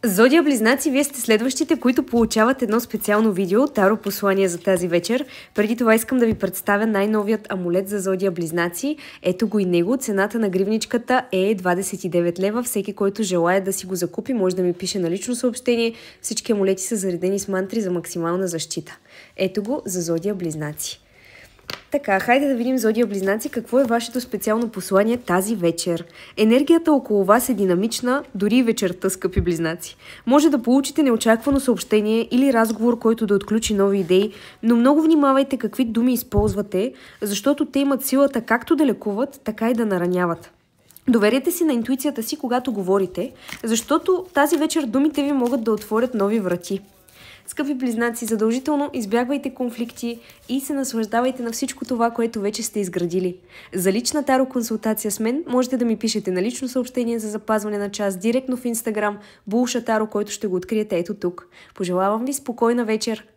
Зодия Близнаци, вие сте следващите, които получават едно специално видео, Таро послание за тази вечер. Преди това искам да ви представя най-новият амулет за Зодия Близнаци. Ето го и него. Цената на гривничката е 29 лева. Всеки, който желая да си го закупи, може да ми пише на лично съобщение. Всички амулети са заредени с мантри за максимална защита. Ето го за Зодия Близнаци. Така, хайде да видим, Зодия Близнаци, какво е вашето специално послание тази вечер. Енергията около вас е динамична, дори и вечерта, скъпи Близнаци. Може да получите неочаквано съобщение или разговор, който да отключи нови идеи, но много внимавайте какви думи използвате, защото те имат силата както да лекуват, така и да нараняват. Доверете си на интуицията си, когато говорите, защото тази вечер думите ви могат да отворят нови врати. Скъпи Близнаци, задължително избягвайте конфликти и се наслаждавайте на всичко това, което вече сте изградили. За лична таро консултация с мен можете да ми пишете на лично съобщение за запазване на час директно в Instagram Булша Таро, който ще го откриете ето тук. Пожелавам ви спокойна вечер!